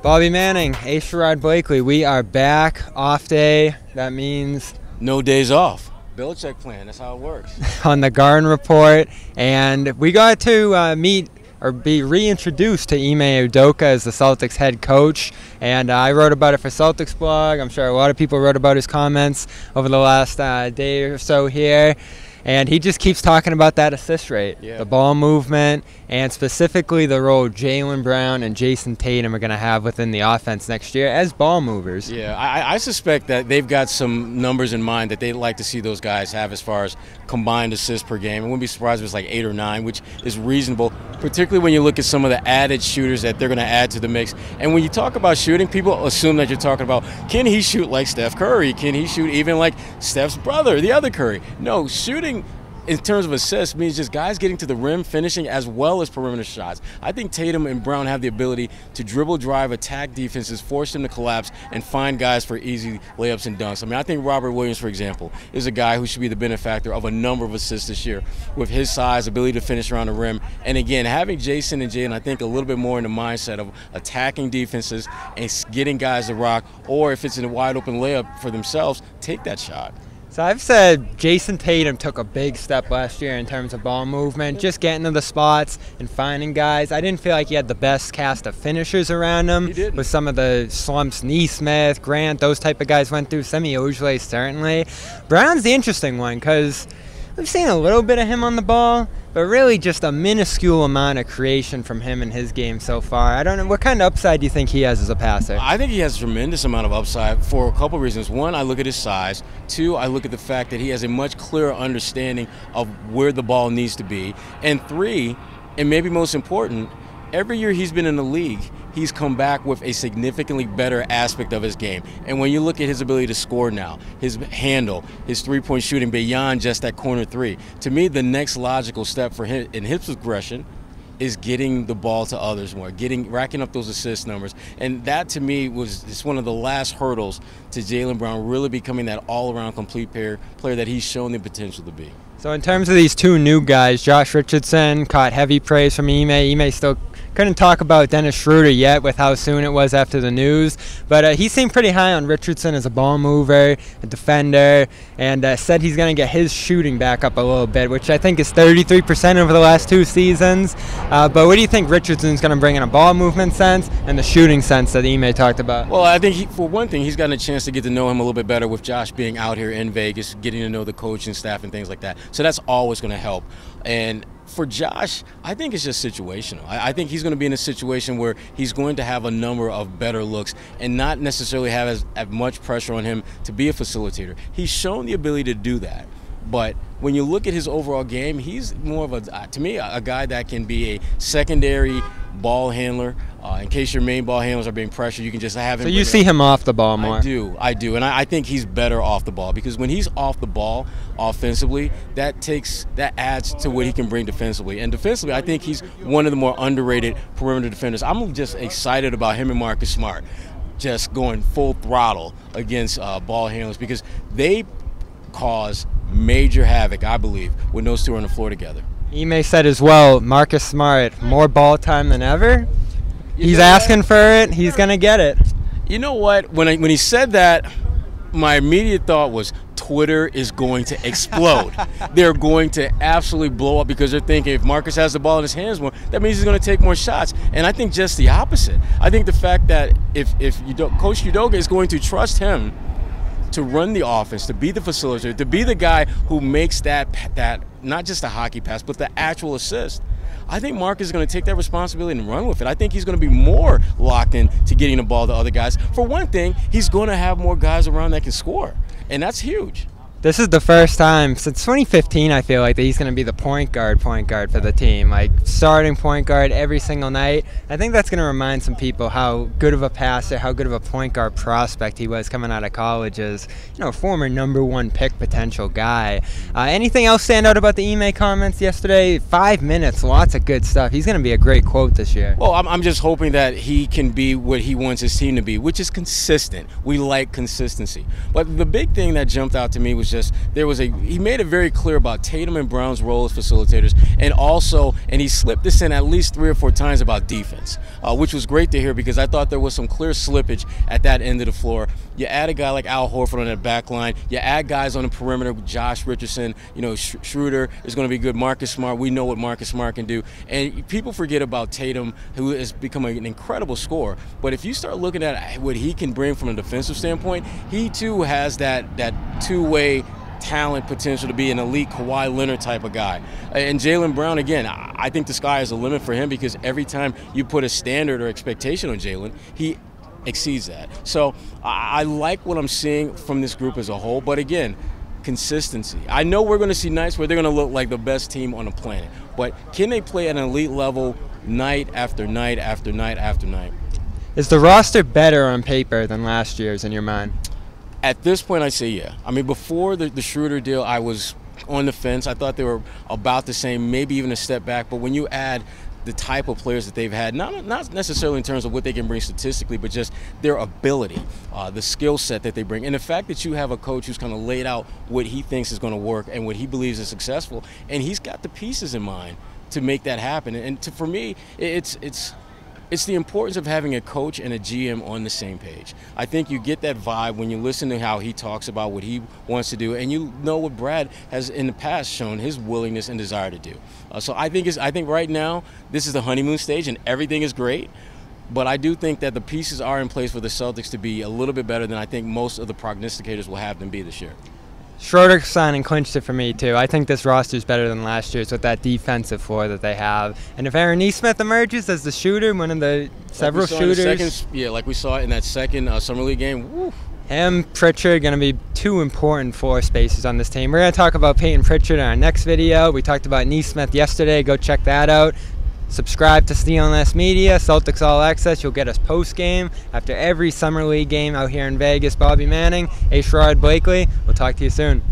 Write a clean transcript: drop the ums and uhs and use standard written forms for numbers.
Bobby Manning, Sherrod Blakely, we are back. Off day. That means no days off. Belichick plan, that's how it works. On the Garden Report. And we got to meet or be reintroduced to Ime Udoka as the Celtics head coach. And I wrote about it for Celtics blog. I'm sure a lot of people wrote about his comments over the last day or so here. And he just keeps talking about that assist rate, the ball movement, and specifically the role Jaylen Brown and Jayson Tatum are going to have within the offense next year as ball movers. Yeah, I suspect that they've got some numbers in mind that they'd like to see those guys have as far as combined assists per game. I wouldn't be surprised if it's like 8 or 9, which is reasonable, particularly when you look at some of the added shooters that they're going to add to the mix. And when you talk about shooting, people assume that you're talking about, can he shoot like Steph Curry? Can he shoot even like Steph's brother, the other Curry? No, shooting in terms of assists means just guys getting to the rim, finishing, as well as perimeter shots. I think Tatum and Brown have the ability to dribble, drive, attack defenses, force them to collapse, and find guys for easy layups and dunks. I mean, I think Robert Williams, for example, is a guy who should be the benefactor of a number of assists this year with his size, ability to finish around the rim. And again, having Jayson and Jaylen, I think, a little bit more in the mindset of attacking defenses and getting guys to rock, or if it's in a wide open layup for themselves, take that shot. So I've said Jayson Tatum took a big step last year in terms of ball movement, just getting to the spots and finding guys. I didn't feel like he had the best cast of finishers around him with some of the slumps Neesmith, Grant, those type of guys went through. Semi Ojeleye, certainly. Brown's the interesting one because we've seen a little bit of him on the ball, but really just a minuscule amount of creation from him in his game so far. I don't know, what kind of upside do you think he has as a passer? I think he has a tremendous amount of upside for a couple reasons. One, I look at his size. Two, I look at the fact that he has a much clearer understanding of where the ball needs to be. And three, and maybe most important, every year he's been in the league, he's come back with a significantly better aspect of his game. And when you look at his ability to score now, his handle, his three-point shooting beyond just that corner three, to me the next logical step for him in his progression is getting the ball to others more, racking up those assist numbers. And that to me is one of the last hurdles to Jaylen Brown really becoming that all-around complete player that he's shown the potential to be. So in terms of these two new guys, Josh Richardson caught heavy praise from Ime. Ime still couldn't talk about Dennis Schroeder yet with how soon it was after the news, but he seemed pretty high on Richardson as a ball mover, a defender, and said he's going to get his shooting back up a little bit, which I think is 33% over the last 2 seasons. But what do you think Richardson's going to bring in a ball movement sense and the shooting sense that Ime talked about? Well, I think for one thing, he's gotten a chance to get to know him a little bit better with Josh being out here in Vegas, getting to know the coaching staff and things like that. So that's always going to help. And for Josh, I think it's just situational. I think he's going to be in a situation where he's going to have a number of better looks and not necessarily have as much pressure on him to be a facilitator. He's shown the ability to do that. But when you look at his overall game, he's more of to me, a guy that can be a secondary ball handler. In case your main ball handlers are being pressured, you can just have him. So you see him off the ball more? I do. And I think he's better off the ball because when he's off the ball offensively, that adds to what he can bring defensively. And defensively, I think he's one of the more underrated perimeter defenders. I'm just excited about him and Marcus Smart just going full throttle against ball handlers because they cause major havoc, I believe, when those two are on the floor together. Ime said as well, Marcus Smart, more ball time than ever. He's asking for it. He's going to get it. You know what? When he said that, my immediate thought was Twitter is going to explode. They're going to absolutely blow up because they're thinking if Marcus has the ball in his hands more, that means he's going to take more shots. And I think just the opposite. I think the fact that if Coach Udoka is going to trust him to run the offense, to be the facilitator, to be the guy who makes that not just a hockey pass, but the actual assist, I think Marcus is going to take that responsibility and run with it. I think he's going to be more locked in to getting the ball to other guys. For one thing, he's going to have more guys around that can score, and that's huge. This is the first time since 2015, I feel like, that he's going to be the point guard for the team, like starting point guard every single night. I think that's going to remind some people how good of a passer, how good of a point guard prospect he was coming out of college as, former #1 pick potential guy. Anything else stand out about the Ime comments yesterday? 5 minutes, lots of good stuff. He's going to be a great quote this year. Well, I'm just hoping that he can be what he wants his team to be, which is consistent. We like consistency. But the big thing that jumped out to me was just he made it very clear about Tatum and Brown's role as facilitators, and he slipped this in at least 3 or 4 times about defense, which was great to hear because I thought there was some clear slippage at that end of the floor. You add a guy like Al Horford on that back line. You add guys on the perimeter, Josh Richardson, Schroeder is going to be good. Marcus Smart, we know what Marcus Smart can do. And people forget about Tatum, who has become an incredible scorer. But if you start looking at what he can bring from a defensive standpoint, he too has that two-way talent potential to be an elite Kawhi Leonard type of guy. And Jaylen Brown, again, I think the sky is the limit for him because every time you put a standard or expectation on Jaylen, he exceeds that. So I like what I'm seeing from this group as a whole, but again, consistency. I know we're going to see nights where they're going to look like the best team on the planet, but can they play at an elite level night after night after night after night? Is the roster better on paper than last year's in your mind? At this point, I'd say yeah. I mean, before the Schroeder deal, I was on the fence. I thought they were about the same, maybe even a step back, but when you add the type of players that they've had, not necessarily in terms of what they can bring statistically, but just their ability, the skill set that they bring, and the fact that you have a coach who's kind of laid out what he thinks is going to work and what he believes is successful, and he's got the pieces in mind to make that happen. And for me, it's the importance of having a coach and a GM on the same page. I think you get that vibe when you listen to how he talks about what he wants to do, and you know what Brad has in the past shown his willingness and desire to do. So I think right now this is the honeymoon stage and everything is great, but I do think that the pieces are in place for the Celtics to be a little bit better than I think most of the prognosticators will have them be this year. Schroeder signing clinched it for me, too. I think this roster is better than last year's with that defensive floor that they have. And if Aaron Nesmith emerges as the shooter, one of the several shooters. Like we saw in that second Summer League game. Woo. Him, Pritchard, going to be 2 important floor spaces on this team. We're going to talk about Peyton Pritchard in our next video. We talked about Nesmith yesterday. Go check that out. Subscribe to CLNS Media, Celtics All Access. You'll get us post-game after every Summer League game out here in Vegas. Bobby Manning, Sherrod Blakely. We'll talk to you soon.